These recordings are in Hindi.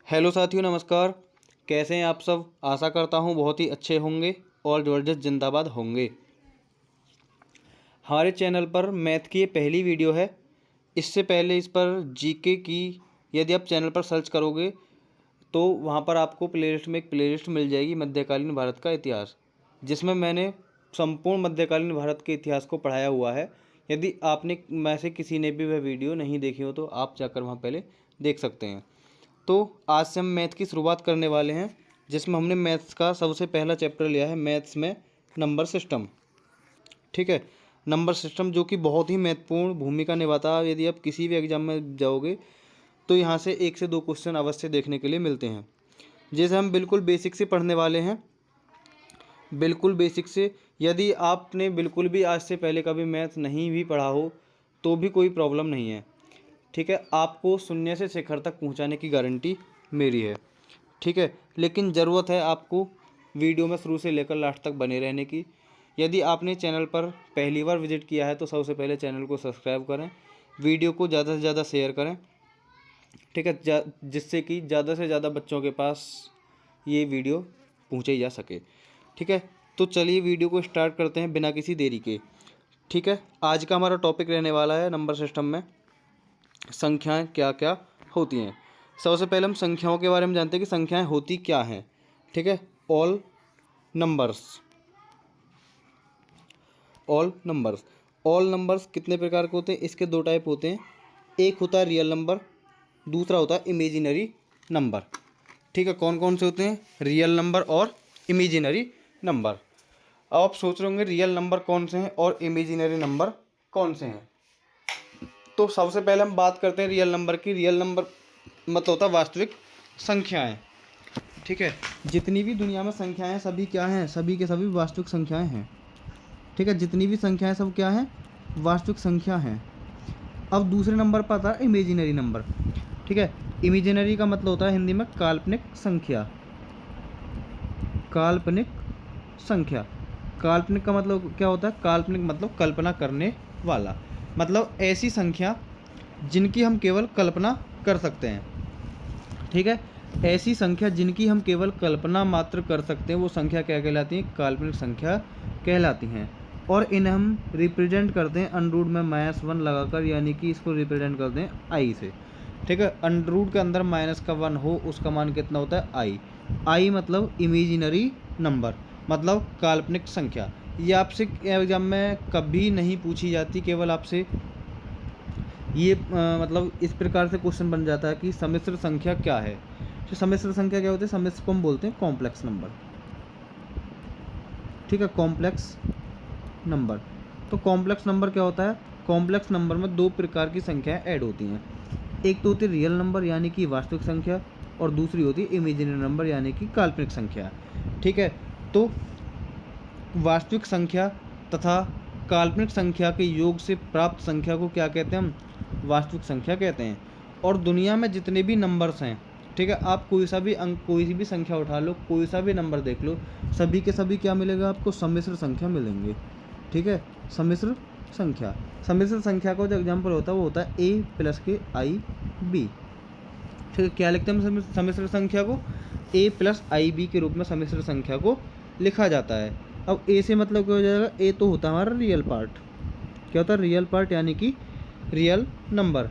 हेलो साथियों, नमस्कार। कैसे हैं आप सब? आशा करता हूँ बहुत ही अच्छे होंगे और ज़बरदस्त जिंदाबाद होंगे। हमारे चैनल पर मैथ की ये पहली वीडियो है। इससे पहले इस पर जीके की यदि आप चैनल पर सर्च करोगे तो वहाँ पर आपको प्लेलिस्ट में एक प्लेलिस्ट मिल जाएगी, मध्यकालीन भारत का इतिहास, जिसमें मैंने संपूर्ण मध्यकालीन भारत के इतिहास को पढ़ाया हुआ है। यदि आपने में से किसी ने भी वह वीडियो नहीं देखी हो तो आप जाकर वहाँ पहले देख सकते हैं। तो आज से हम मैथ की शुरुआत करने वाले हैं, जिसमें हमने मैथ्स का सबसे पहला चैप्टर लिया है, मैथ्स में नंबर सिस्टम। ठीक है, नंबर सिस्टम जो कि बहुत ही महत्वपूर्ण भूमिका निभाता है। यदि आप किसी भी एग्जाम में जाओगे तो यहाँ से 1 से 2 क्वेश्चन अवश्य देखने के लिए मिलते हैं। जैसे हम बिल्कुल बेसिक से पढ़ने वाले हैं, बिल्कुल बेसिक से। यदि आपने बिल्कुल भी आज से पहले कभी मैथ नहीं भी पढ़ा हो तो भी कोई प्रॉब्लम नहीं है। ठीक है, आपको शून्य से शिखर तक पहुंचाने की गारंटी मेरी है। ठीक है, लेकिन ज़रूरत है आपको वीडियो में शुरू से लेकर लास्ट तक बने रहने की। यदि आपने चैनल पर पहली बार विजिट किया है तो सबसे पहले चैनल को सब्सक्राइब करें, वीडियो को ज़्यादा से ज़्यादा शेयर करें। ठीक है, जिससे कि ज़्यादा से ज़्यादा बच्चों के पास ये वीडियो पहुँचाई जा सके। ठीक है, तो चलिए वीडियो को स्टार्ट करते हैं बिना किसी देरी के। ठीक है, आज का हमारा टॉपिक रहने वाला है नंबर सिस्टम में संख्याएं क्या क्या होती हैं। सबसे पहले हम संख्याओं के बारे में जानते हैं कि संख्याएं होती क्या हैं। ठीक है, ऑल नंबर्स। ऑल नंबर्स कितने प्रकार के होते हैं? इसके 2 टाइप होते हैं। एक होता है रियल नंबर, दूसरा होता है इमेजिनरी नंबर। ठीक है, कौन कौन से होते हैं? रियल नंबर और इमेजिनरी नंबर। अब आप सोच रहे होंगे रियल नंबर कौन से हैं और इमेजिनरी नंबर कौन से हैं। तो सबसे पहले हम बात करते हैं रियल नंबर की। रियल नंबर मतलब होता है वास्तविक संख्याएं। ठीक है, जितनी भी दुनिया में संख्याएं हैं सभी क्या हैं? सभी के सभी वास्तविक संख्याएं हैं। ठीक है, जितनी भी संख्याएं सब क्या हैं? वास्तविक संख्या हैं। अब दूसरे नंबर पर आता है इमेजिनरी नंबर। ठीक है, इमेजिनरी का मतलब होता है हिंदी में काल्पनिक संख्या। काल्पनिक संख्या। काल्पनिक का मतलब क्या होता है? काल्पनिक मतलब कल्पना करने वाला, मतलब ऐसी संख्या जिनकी हम केवल कल्पना कर सकते हैं। ठीक है, ऐसी संख्या जिनकी हम केवल कल्पना मात्र कर सकते हैं वो संख्या क्या कहलाती है? काल्पनिक संख्या कहलाती हैं। और इन्हें हम रिप्रेजेंट करते हैं अंडर रूट में -1 लगाकर, यानी कि इसको रिप्रेजेंट करते हैं आई से। ठीक है, अंडर रूट के अंदर -1 हो उसका मान कितना होता है? आई। आई मतलब इमेजिनरी नंबर, मतलब काल्पनिक संख्या। ये आपसे एग्जाम में कभी नहीं पूछी जाती, केवल आपसे ये मतलब इस प्रकार से क्वेश्चन बन जाता है कि सम्मिश्र संख्या क्या है। तो सम्मिश्र संख्या क्या होती है? सम्मिश्र को हम बोलते हैं कॉम्प्लेक्स नंबर। ठीक है, कॉम्प्लेक्स नंबर। तो कॉम्प्लेक्स नंबर क्या होता है? कॉम्प्लेक्स नंबर में 2 प्रकार की संख्याएं ऐड होती हैं। एक तो होती है रियल नंबर यानी कि वास्तविक संख्या, और दूसरी होती है इमेजिनरी नंबर यानी कि काल्पनिक संख्या। ठीक है, तो वास्तविक संख्या तथा काल्पनिक संख्या के योग से प्राप्त संख्या को क्या कहते हैं? हम वास्तविक संख्या कहते हैं। और दुनिया में जितने भी नंबर्स हैं, ठीक है, आप कोई सा भी अंक, कोई भी संख्या उठा लो, कोई सा भी नंबर देख लो, सभी के सभी क्या मिलेगा आपको? सम्मिश्र संख्या मिलेंगे। ठीक है, सम्मिश्र संख्या। सम्मिश्र संख्या का जो एग्जाम्पल होता है वो होता है a + के IB। ठीक है, क्या लिखते हैं सम्मिश्र संख्या को? a + IB के रूप में सम्मिश्र संख्या को लिखा जाता है। अब a से मतलब क्या हो जाएगा? a तो होता है हमारा रियल पार्ट। क्या होता है? रियल पार्ट, यानी कि रियल नंबर।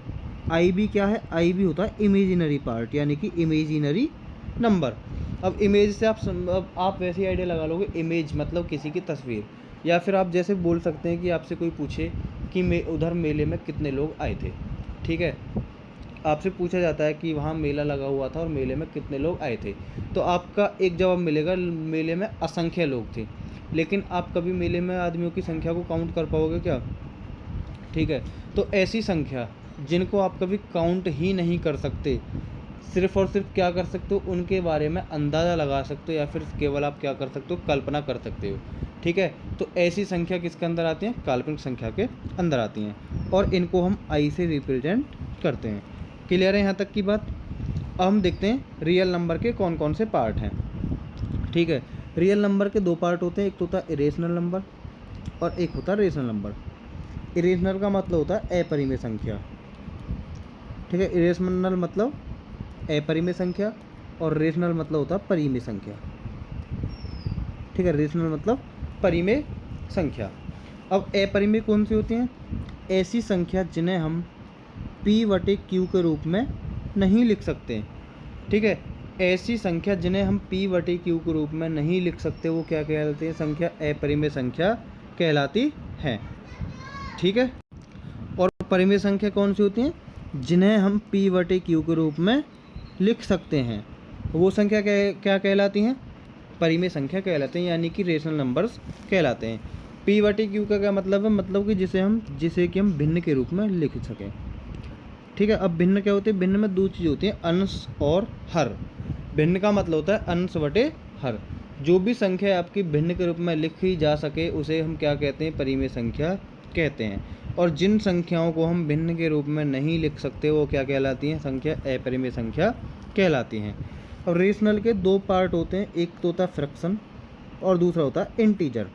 IB क्या है? IB होता है इमेजिनरी पार्ट, यानी कि इमेजिनरी नंबर। अब इमेज से आप वैसे ही आइडिया लगा लोगे, इमेज मतलब किसी की तस्वीर। या फिर आप जैसे बोल सकते हैं कि आपसे कोई पूछे कि उधर मेले में कितने लोग आए थे। ठीक है, आपसे पूछा जाता है कि वहाँ मेला लगा हुआ था और मेले में कितने लोग आए थे, तो आपका एक जवाब मिलेगा, मेले में असंख्य लोग थे। लेकिन आप कभी मेले में आदमियों की संख्या को काउंट कर पाओगे क्या? ठीक है, तो ऐसी संख्या जिनको आप कभी काउंट ही नहीं कर सकते, सिर्फ और सिर्फ क्या कर सकते हो? उनके बारे में अंदाज़ा लगा सकते हो, या फिर केवल आप क्या कर सकते हो? कल्पना कर सकते हो। ठीक है, तो ऐसी संख्या किसके अंदर आती हैं? काल्पनिक संख्या के अंदर आती हैं, और इनको हम आई से रिप्रेजेंट करते हैं। क्लियर है यहाँ तक की बात? अब हम देखते हैं रियल नंबर के कौन कौन से पार्ट हैं। ठीक है, रियल नंबर के 2 पार्ट होते हैं, एक तो होता है इरेशनल नंबर और एक होता है रेशनल नंबर। इरेशनल का मतलब होता है अपरिमेय संख्या। ठीक है, इरेशनल मतलब अपरिमेय संख्या, और रेशनल मतलब होता है परिमेय संख्या। ठीक है, रेशनल मतलब परिमेय संख्या। अब अपरिमेय कौन सी होती हैं? ऐसी संख्या जिन्हें हम P/Q के रूप में नहीं लिख सकते। ठीक है, ऐसी संख्या जिन्हें हम P/Q के रूप में नहीं लिख सकते वो क्या कहलाती है? संख्या अपरिमेय संख्या कहलाती है। ठीक है, और परिमेय संख्या कौन सी होती हैं? जिन्हें हम P/Q के रूप में लिख सकते हैं वो संख्या क्या कहलाती हैं? परिमेय संख्या कहलाते हैं, यानी कि रेशनल नंबर्स कहलाते हैं। P/Q का क्या मतलब है? मतलब कि जिसे कि हम भिन्न के रूप में लिख सकें। ठीक है, अब भिन्न क्या होते हैं? भिन्न में दो चीज़ होती हैं, अंश और हर। भिन्न का मतलब होता है अंश बटे हर। जो भी संख्या आपकी भिन्न के रूप में लिखी जा सके उसे हम क्या कहते हैं? परिमेय संख्या कहते हैं। और जिन संख्याओं को हम भिन्न के रूप में नहीं लिख सकते वो क्या कहलाती हैं? संख्या अपरिमेय संख्या कहलाती हैं। अब रेशनल के दो पार्ट होते हैं, एक तो होता है फ्रैक्शन और दूसरा होता है इंटीजर।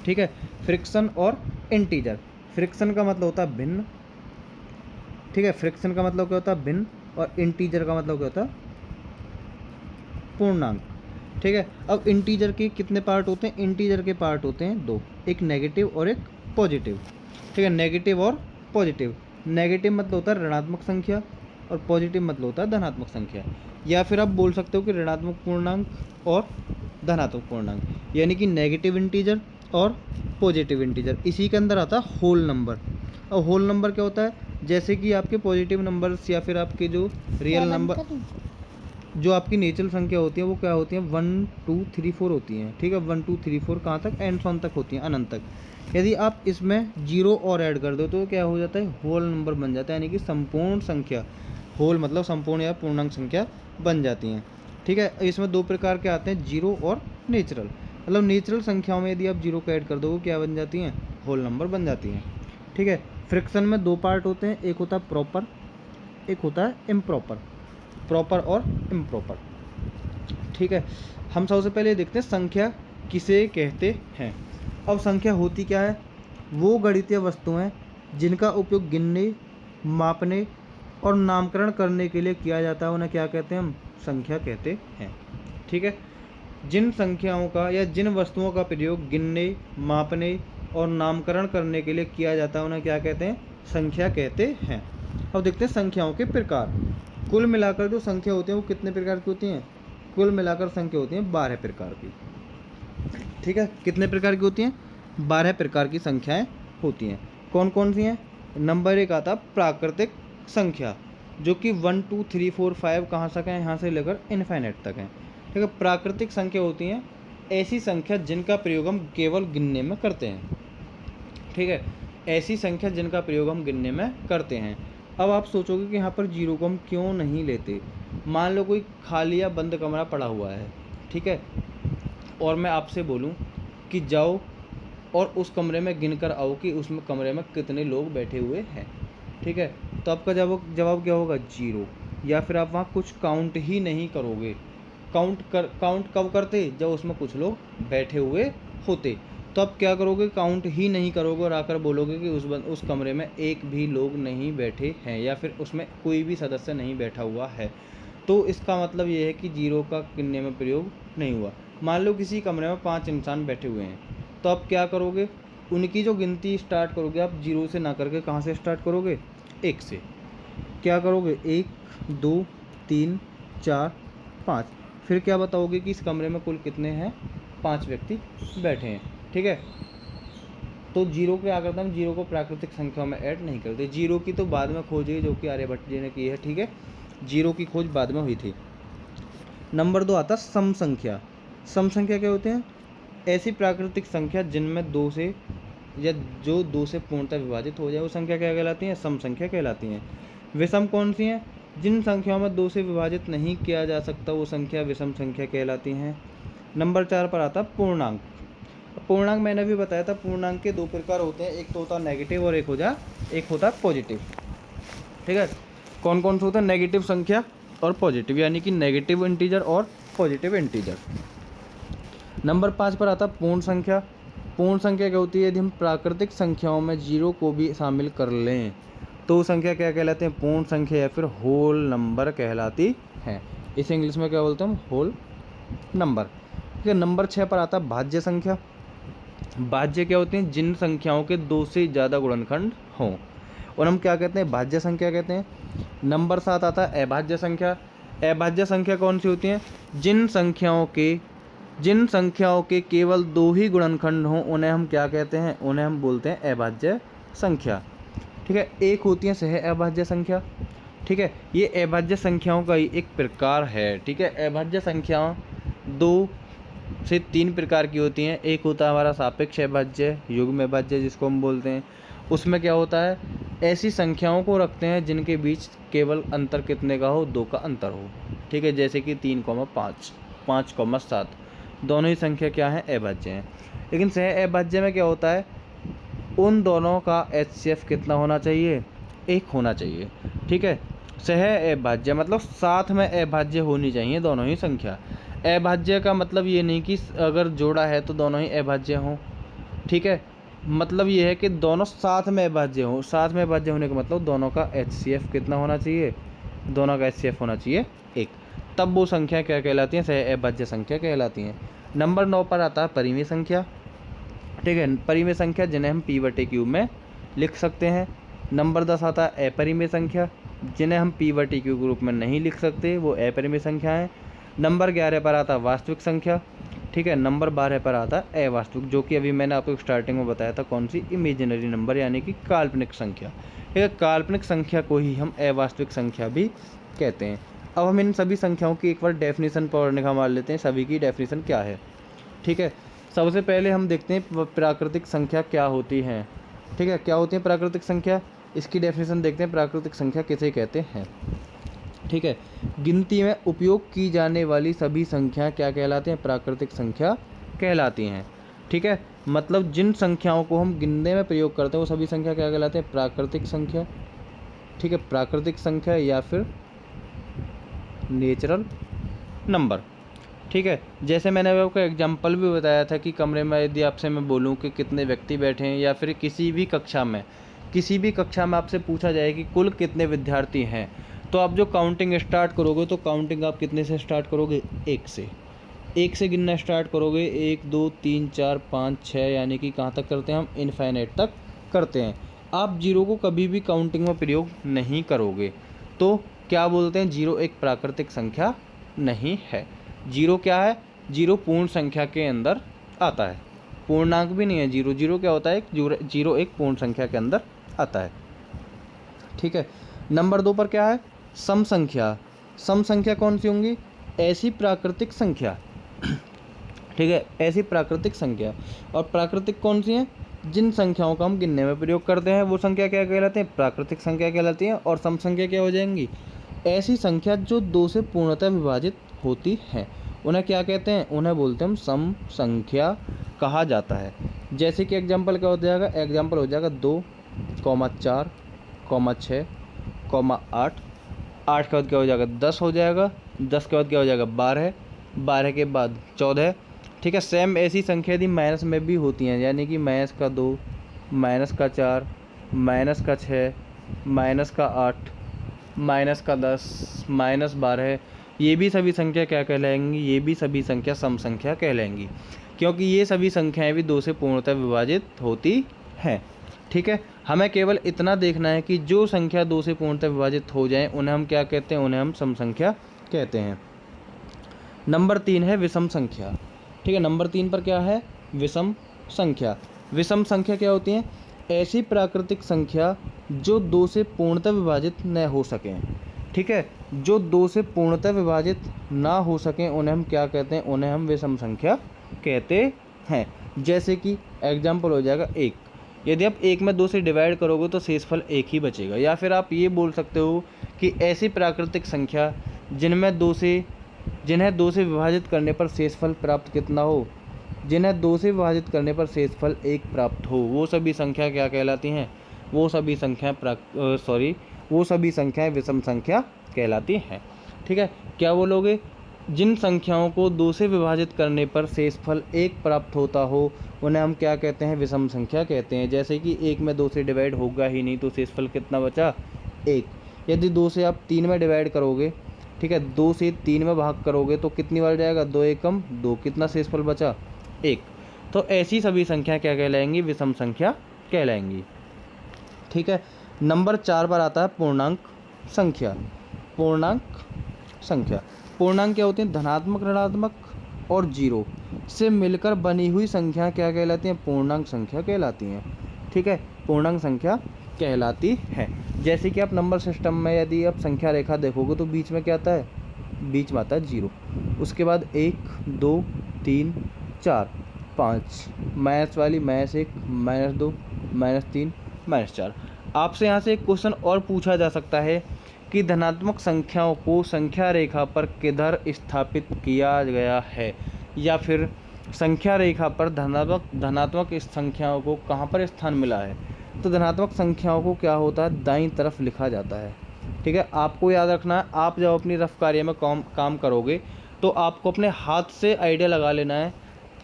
ठीक है, फ्रैक्शन और इंटीजर। फ्रैक्शन का मतलब होता है भिन्न। ठीक है, फ्रैक्शन का मतलब क्या होता है? भिन्न। और इंटीजर का मतलब क्या होता है? पूर्णांक। ठीक है, अब इंटीजर के कितने पार्ट होते हैं? इंटीजर के पार्ट होते हैं दो, एक नेगेटिव और एक पॉजिटिव। ठीक है, नेगेटिव और पॉजिटिव। नेगेटिव मतलब होता है ऋणात्मक संख्या और पॉजिटिव मतलब होता है धनात्मक संख्या। या फिर आप बोल सकते हो कि ऋणात्मक पूर्णांक और धनात्मक पूर्णांक, यानी कि नेगेटिव इंटीजर और पॉजिटिव इंटीजर। इसी के अंदर आता है होल नंबर। और होल नंबर क्या होता है? जैसे कि आपके पॉजिटिव नंबर्स या फिर आपके जो रियल नंबर, जो आपकी नेचुरल संख्या होती है वो क्या होती है? 1 2 3 4 होती हैं। ठीक है, 1 2 3 4 कहाँ तक? एंड वन तक होती हैं, अनंत तक। यदि आप इसमें जीरो और ऐड कर दो तो क्या हो जाता है? होल नंबर बन जाता है, यानी कि संपूर्ण संख्या। होल मतलब संपूर्ण या पूर्णांक संख्या बन जाती हैं। ठीक है, इसमें दो प्रकार के आते हैं, जीरो और नेचुरल। मतलब नेचुरल संख्याओं में यदि आप जीरो को ऐड कर दो क्या बन जाती हैं? होल नंबर बन जाती हैं। ठीक है, फ्रैक्शन में दो पार्ट होते हैं, एक होता है प्रॉपर, एक होता है इम्प्रॉपर। प्रॉपर और इम्प्रॉपर। ठीक है, हम सबसे पहले देखते हैं संख्या किसे कहते हैं। अब संख्या होती क्या है? वो गणितीय वस्तुएं जिनका उपयोग गिनने, मापने और नामकरण करने के लिए किया जाता है उन्हें क्या कहते हैं? हम संख्या कहते हैं। ठीक है, जिन संख्याओं का या जिन वस्तुओं का प्रयोग गिनने, मापने और नामकरण करने के लिए किया जाता है उन्हें क्या कहते हैं? संख्या कहते हैं। अब देखते हैं संख्याओं के प्रकार। कुल मिलाकर जो संख्या होती है वो कितने प्रकार की होती हैं? कुल मिलाकर संख्या होती हैं 12 प्रकार की। ठीक है, कितने प्रकार की होती हैं? 12 प्रकार की संख्याएं होती हैं। कौन कौन सी हैं? नंबर एक आता प्राकृतिक संख्या, जो कि 1 2 3 4 5 कहाँ तक है? यहाँ से लेकर इनफाइनाइट तक है। ठीक है, प्राकृतिक संख्या होती हैं ऐसी संख्या जिनका प्रयोग हम केवल गिनने में करते हैं। ठीक है, ऐसी संख्या जिनका प्रयोग हम गिनने में करते हैं। अब आप सोचोगे कि यहाँ पर जीरो को हम क्यों नहीं लेते? मान लो कोई खाली या बंद कमरा पड़ा हुआ है, ठीक है, और मैं आपसे बोलूँ कि जाओ और उस कमरे में गिन कर आओ कि उसमें कमरे में कितने लोग बैठे हुए हैं। ठीक है, तो आपका जवाब क्या होगा? जीरो। या फिर आप वहाँ कुछ काउंट ही नहीं करोगे। काउंट कब करते? जब उसमें कुछ लोग बैठे हुए होते। तो आप क्या करोगे? काउंट ही नहीं करोगे और आकर बोलोगे कि उस कमरे में एक भी लोग नहीं बैठे हैं या फिर उसमें कोई भी सदस्य नहीं बैठा हुआ है। तो इसका मतलब ये है कि जीरो का गिनने में प्रयोग नहीं हुआ। मान लो किसी कमरे में 5 इंसान बैठे हुए हैं, तो आप क्या करोगे? उनकी जो गिनती स्टार्ट करोगे आप जीरो से ना करके कहाँ से स्टार्ट करोगे? 1 से। क्या करोगे? 1 2 3 4 5। फिर क्या बताओगे कि इस कमरे में कुल कितने हैं? 5 व्यक्ति बैठे हैं। ठीक है, तो जीरो क्या करता है? जीरो को प्राकृतिक संख्या में ऐड नहीं करते। जीरो की तो बाद में खोज हुई, जो कि आर्यभट्ट जी ने की है। ठीक है, जीरो की खोज बाद में हुई थी। नंबर 2 आता सम संख्या। सम संख्या क्या होते हैं? ऐसी प्राकृतिक संख्या जिनमें 2 से या जो 2 से पूर्णतः विभाजित हो जाए वो संख्या क्या कहलाती हैं? सम संख्या कहलाती हैं। विषम कौन सी हैं? जिन संख्याओं में 2 से विभाजित नहीं किया जा सकता वो संख्या विषम संख्या कहलाती हैं। नंबर 4 पर आता पूर्णांक। पूर्णांक मैंने भी बताया था, पूर्णांक के 2 प्रकार होते हैं, एक तो होता है नेगेटिव और एक होता है पॉजिटिव। ठीक है, कौन कौन से होते हैं? नेगेटिव संख्या और पॉजिटिव, यानी कि नेगेटिव इंटीजर और पॉजिटिव इंटीजर। नंबर 5 पर आता पूर्ण संख्या। पूर्ण संख्या क्या होती है? यदि हम प्राकृतिक संख्याओं में जीरो को भी शामिल कर लें तो संख्या क्या कहलाते हैं? पूर्ण संख्या या फिर होल नंबर कहलाती है। इसे इंग्लिश में क्या बोलते हैं हम, होल नंबर। ठीक है, नंबर 6 पर आता है भाज्य संख्या। भाज्य क्या होती हैं, जिन संख्याओं के 2 से ज़्यादा गुणनखंड हों, और हम क्या कहते हैं, भाज्य संख्या कहते हैं। नंबर 7 आता है अभाज्य संख्या। अभाज्य संख्या कौन सी होती हैं, जिन संख्याओं के केवल 2 ही गुणनखंड हों उन्हें हम क्या कहते हैं, उन्हें हम बोलते हैं अभाज्य संख्या। ठीक है, एक होती है सह अभाज्य संख्या। ठीक है, ये अभाज्य संख्याओं का ही एक प्रकार है। ठीक है, अभाज्य संख्याओं 2 से 3 प्रकार की होती हैं। एक होता है हमारा सापेक्ष अभाज्य, युग्म अभाज्य जिसको हम बोलते हैं। उसमें क्या होता है, ऐसी संख्याओं को रखते हैं जिनके बीच केवल अंतर कितने का हो, 2 का अंतर हो। ठीक है, जैसे कि 3,5, 5,7, दोनों ही संख्या क्या है, अभाज्य हैं। लेकिन सह अभाज्य में क्या होता है, उन दोनों का HCF कितना होना चाहिए, 1 होना चाहिए। ठीक है, सह अभाज्य मतलब साथ में अभाज्य होनी चाहिए दोनों ही संख्या। अभाज्य का मतलब ये नहीं कि अगर जोड़ा है तो दोनों ही अभाज्य हों। ठीक है, मतलब ये है कि दोनों साथ में अभाज्य हों। साथ में अभाज्य होने का मतलब दोनों का HCF कितना होना चाहिए, दोनों का HCF होना चाहिए 1, तब वो संख्या क्या कहलाती हैं, सह अभाज्य संख्या कहलाती हैं। नंबर 9 पर आता है परिमेय संख्या। ठीक है, परिमेय संख्या जिन्हें हम P/Q में लिख सकते हैं। नंबर 10 आता है अपरिमेय संख्या, जिन्हें हम P/Q के रूप में नहीं लिख सकते, वो अपरिमेय संख्या है। नंबर 11 पर आता है वास्तविक संख्या। ठीक है, नंबर 12 पर आता है अवास्तविक, जो कि अभी मैंने आपको स्टार्टिंग में बताया था, कौन सी, इमेजिनरी नंबर यानी कि काल्पनिक संख्या। ठीक है, काल्पनिक संख्या को ही हम अवास्तविक संख्या भी कहते हैं। अब हम इन सभी संख्याओं की एक बार डेफिनेशन पढ़ने का मान लेते हैं, सभी की डेफिनेशन क्या है। ठीक है, सबसे पहले हम देखते हैं प्राकृतिक संख्या क्या होती हैं। ठीक है, क्या होती है प्राकृतिक संख्या, इसकी डेफिनेशन देखते हैं, प्राकृतिक संख्या किसे कहते हैं। ठीक है, गिनती में उपयोग की जाने वाली सभी संख्याएं क्या कहलाती हैं, प्राकृतिक संख्या कहलाती हैं। ठीक है, मतलब जिन संख्याओं को हम गिनने में प्रयोग करते हैं वो सभी संख्या क्या कहलाते हैं, प्राकृतिक संख्या। ठीक है, प्राकृतिक संख्या या फिर नेचुरल नंबर। ठीक है, जैसे मैंने आपको एग्जांपल भी बताया था कि कमरे में यदि आपसे मैं बोलूं कि कितने व्यक्ति बैठे हैं, या फिर किसी भी कक्षा में आपसे पूछा जाए कि कुल कितने विद्यार्थी हैं, तो आप जो काउंटिंग स्टार्ट करोगे तो काउंटिंग आप कितने से स्टार्ट करोगे, 1 से गिनना स्टार्ट करोगे। 1 2 3 4 5 6, यानी कि कहाँ तक करते हैं हम, इनफाइनाइट तक करते हैं। आप जीरो को कभी भी काउंटिंग में प्रयोग नहीं करोगे, तो क्या बोलते हैं, जीरो एक प्राकृतिक संख्या नहीं है। जीरो क्या है, जीरो पूर्ण संख्या के अंदर आता है, पूर्णांक भी नहीं है जीरो। जीरो क्या होता है, जीरो एक पूर्ण संख्या के अंदर आता है। ठीक है, नंबर 2 पर क्या है, सम संख्या। सम संख्या कौन सी होंगी, ऐसी प्राकृतिक संख्या। ठीक है, ऐसी प्राकृतिक संख्या, और प्राकृतिक कौन सी हैं, जिन संख्याओं का हम गिनने में प्रयोग करते हैं वो संख्या क्या कहलाते हैं, प्राकृतिक संख्या कहलाती हैं। और सम संख्या क्या हो जाएंगी, ऐसी संख्या जो 2 से पूर्णतः विभाजित होती हैं, उन्हें क्या कहते हैं, उन्हें बोलते हैं हम सम संख्या कहा जाता है। जैसे कि एग्जाम्पल क्या हो जाएगा, एग्जाम्पल हो जाएगा 2, 4, 6, 8। 8 के बाद क्या हो जाएगा, 10 हो जाएगा। 10 के बाद क्या हो जाएगा, 12। 12 के बाद 14। ठीक है, सेम ऐसी संख्या यदि माइनस में भी होती हैं, यानी कि -2, -4, -6, -8, -10, -12, ये भी सभी संख्या क्या कहलाएंगी, ये भी सभी संख्या सम संख्या कहलाएंगी, क्योंकि ये सभी संख्याएं भी 2 से पूर्णतः विभाजित होती हैं। ठीक है, हमें केवल इतना देखना है कि जो संख्या 2 से पूर्णतः विभाजित हो जाएं उन्हें हम क्या कहते हैं, उन्हें हम सम संख्या कहते हैं। नंबर 3 है विषम संख्या। ठीक है, नंबर 3 पर क्या है, विषम संख्या। विषम संख्या क्या होती हैं, ऐसी प्राकृतिक संख्या जो 2 से पूर्णतः विभाजित न हो सकें। ठीक है, जो 2 से पूर्णतः विभाजित ना हो सकें उन्हें हम क्या कहते हैं, उन्हें हम विषम संख्या कहते हैं। जैसे कि एग्जाम्पल हो जाएगा 1, यदि आप 1 में 2 से डिवाइड करोगे तो शेषफल 1 ही बचेगा। या फिर आप ये बोल सकते हो कि ऐसी प्राकृतिक संख्या जिन्हें 2 से विभाजित करने पर शेषफल प्राप्त कितना हो, जिन्हें 2 से विभाजित करने पर शेषफल 1 प्राप्त हो, वो सभी संख्या क्या कहलाती हैं, वो सभी संख्याएं विषम संख्या कहलाती हैं। ठीक है, क्या बोलोगे, जिन संख्याओं को 2 से विभाजित करने पर शेषफल 1 प्राप्त होता हो उन्हें हम क्या कहते हैं, विषम संख्या कहते हैं। जैसे कि 1 में 2 से डिवाइड होगा ही नहीं तो शेषफल कितना बचा, 1। यदि 2 से आप 3 में डिवाइड करोगे ठीक है, 2 से 3 में भाग करोगे तो कितनी बार जाएगा, 2 एकम 2, कितना शेषफल बचा 1। तो ऐसी सभी संख्या क्या कहलाएंगी, विषम संख्या कहलाएंगी। ठीक है, नंबर 4 पर आता है पूर्णांक संख्या। पूर्णांक संख्या, पूर्णांक क्या होती है, धनात्मक, ऋणात्मक और जीरो से मिलकर बनी हुई संख्या क्या कहलाती हैं, पूर्णांक संख्या कहलाती हैं। ठीक है, पूर्णांक संख्या कहलाती है। जैसे कि आप नंबर सिस्टम में यदि आप संख्या रेखा देखोगे तो बीच में क्या आता है, बीच में आता है 0, उसके बाद 1 2 3 4 5, माइनस वाली -1 -2 -3 -4। आपसे यहाँ से एक क्वेश्चन और पूछा जा सकता है कि धनात्मक संख्याओं को संख्या रेखा पर किधर स्थापित किया गया है, या फिर संख्या रेखा पर धनात्मक संख्याओं को कहाँ पर स्थान मिला है। तो धनात्मक संख्याओं को क्या होता है, दाईं तरफ लिखा जाता है। ठीक है, आपको याद रखना है, आप जब अपनी रफ कार्य में काम करोगे तो आपको अपने हाथ से आइडिया लगा लेना है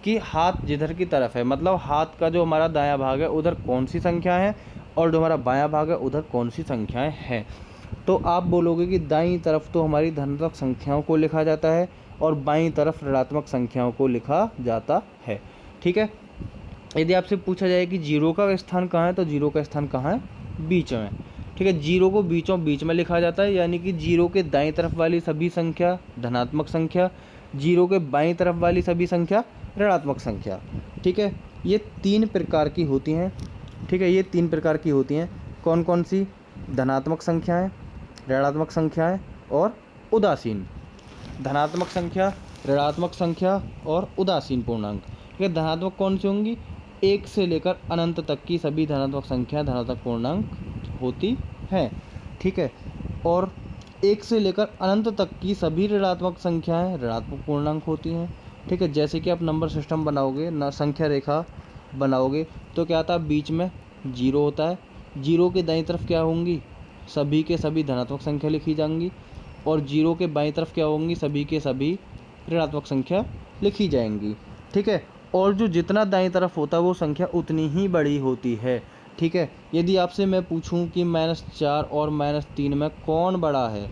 कि हाथ जिधर की तरफ है, मतलब हाथ का जो हमारा दायां भाग है उधर कौन सी संख्या है और जो हमारा बायां भाग है उधर कौन सी संख्याएं हैं। तो आप बोलोगे कि दाईं तरफ तो हमारी धनात्मक संख्याओं को लिखा जाता है और बाईं तरफ ऋणात्मक संख्याओं को लिखा जाता है। ठीक है, यदि आपसे पूछा जाए कि जीरो का स्थान कहाँ है, तो जीरो का स्थान कहाँ है, बीच में। ठीक है, जीरो को बीच में लिखा जाता है, यानी कि जीरो के दाईं तरफ वाली सभी संख्या धनात्मक संख्या, जीरो के बाईं तरफ वाली सभी संख्या ऋणात्मक संख्या। ठीक है, ये 3 प्रकार की होती हैं। ठीक है, ये 3 प्रकार की होती हैं। कौन कौन सी, धनात्मक संख्याएं, ऋणात्मक संख्याएं और उदासीन। धनात्मक संख्या, ऋणात्मक संख्या और उदासीन पूर्णांक। ठीक है, धनात्मक कौन सी होंगी, 1 से लेकर अनंत तक की सभी धनात्मक संख्या धनात्मक पूर्णांक होती हैं। ठीक है, और 1 से लेकर अनंत तक की सभी ऋणात्मक संख्याएं ऋणात्मक पूर्णांक होती हैं। ठीक है, जैसे कि आप नंबर सिस्टम बनाओगे ना, संख्या रेखा बनाओगे तो क्या आता है, बीच में 0 होता है, 0 के दाईं तरफ क्या होंगी, सभी के सभी धनात्मक संख्या लिखी जाएंगी और 0 के बाईं तरफ क्या होंगी, सभी के सभी ऋणात्मक संख्या लिखी जाएंगी। ठीक है, और जो जितना दाईं तरफ होता है वो संख्या उतनी ही बड़ी होती है। ठीक है, यदि आपसे मैं पूछूं कि -4 और -3 में कौन बड़ा है,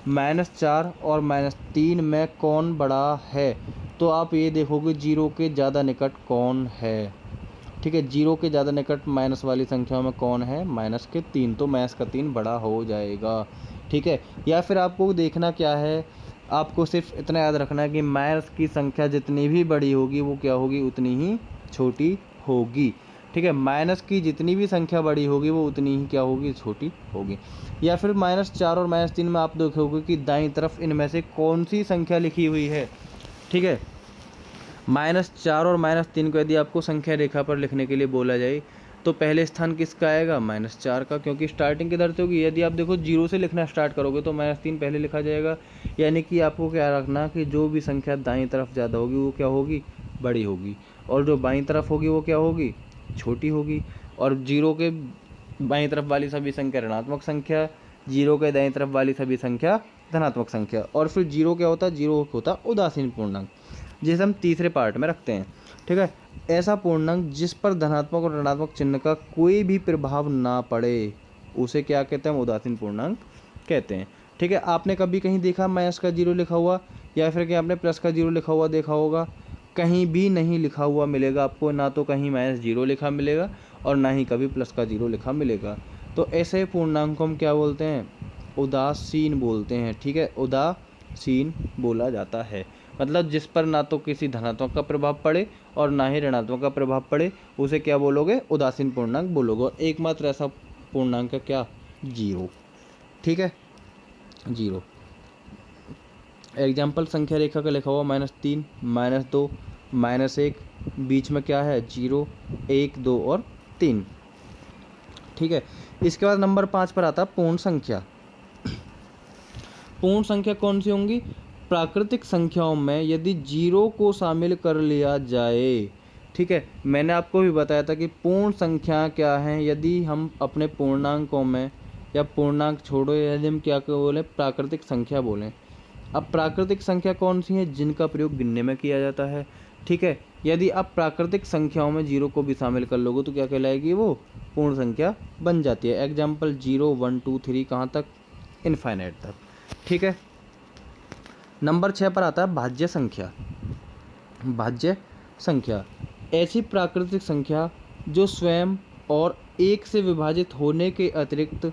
-4 और -3 में कौन बड़ा है, तो आप ये देखोगे 0 के ज़्यादा निकट कौन है। ठीक है, 0 के ज़्यादा निकट माइनस वाली संख्याओं में कौन है, -3, तो -3 बड़ा हो जाएगा। ठीक है, या फिर आपको देखना क्या है, आपको सिर्फ इतना याद रखना है कि माइनस की संख्या जितनी भी बड़ी होगी वो क्या होगी, उतनी ही छोटी होगी। ठीक है, माइनस की जितनी भी संख्या बड़ी होगी वो उतनी ही क्या होगी, छोटी होगी। या फिर -4 और -3 में आप देखोगे कि दाईं तरफ इनमें से कौन सी संख्या लिखी हुई है। ठीक है, -4 और -3 को यदि आपको संख्या रेखा पर लिखने के लिए बोला जाए तो पहले स्थान किसका आएगा, -4 का, क्योंकि स्टार्टिंग किधर से होगी। यदि आप देखो 0 से लिखना स्टार्ट करोगे तो -3 पहले लिखा जाएगा। यानी कि आपको क्या रखना कि जो भी संख्या दाईं तरफ ज़्यादा होगी वो क्या होगी, बड़ी होगी, और जो बाईं तरफ होगी वो क्या होगी, छोटी होगी। और 0 के बाईं तरफ वाली सभी संख्या ऋणात्मक संख्या, 0 के दाईं तरफ वाली सभी संख्या धनात्मक संख्या। और फिर 0 क्या होता है, 0 होता उदासीन पूर्णांक, जिसे हम तीसरे पार्ट में रखते हैं। ठीक है, ऐसा पूर्णांक जिस पर धनात्मक और ऋणात्मक चिन्ह का कोई भी प्रभाव ना पड़े उसे क्या कहते हैं, उदासीन पूर्णांक कहते हैं। ठीक है, आपने कभी कहीं देखा माइनस का 0 लिखा हुआ, या फिर कि आपने प्लस का 0 लिखा हुआ देखा होगा, कहीं भी नहीं लिखा हुआ मिलेगा आपको, ना तो कहीं -0 लिखा मिलेगा और ना ही कभी प्लस का 0 लिखा मिलेगा। तो ऐसे पूर्णांक को हम क्या बोलते हैं, उदासीन बोलते हैं। ठीक है, उदासीन बोला जाता है, मतलब जिस पर ना तो किसी धनात्मक का प्रभाव पड़े और ना ही ऋणात्मक का प्रभाव पड़े, उसे क्या बोलोगे, उदासीन पूर्णांक बोलोगे। और एकमात्र ऐसा पूर्णांक है क्या, 0। ठीक है, 0। एग्जाम्पल संख्या रेखा का लिखा हुआ -3 -2 -1, बीच में क्या है, 0 1 2 और 3। ठीक है, इसके बाद नंबर 5 पर आता है पूर्ण संख्या। पूर्ण संख्या कौन सी होंगी, प्राकृतिक संख्याओं में यदि 0 को शामिल कर लिया जाए। ठीक है, मैंने आपको भी बताया था कि पूर्ण संख्या क्या है, यदि हम अपने पूर्णांकों में, या पूर्णांक छोड़ो, यदि हम क्या बोलें, प्राकृतिक संख्या बोलें। अब प्राकृतिक संख्या कौन सी है, जिनका प्रयोग गिनने में किया जाता है। ठीक है, यदि आप प्राकृतिक संख्याओं में 0 को भी शामिल कर लोगे तो क्या कहलाएगी, वो पूर्ण संख्या बन जाती है। एग्जाम्पल 0 1 2 3 कहाँ तक, इनफाइनाइट तक। ठीक है, नंबर 6 पर आता है भाज्य संख्या। भाज्य संख्या ऐसी प्राकृतिक संख्या जो स्वयं और एक से विभाजित होने के अतिरिक्त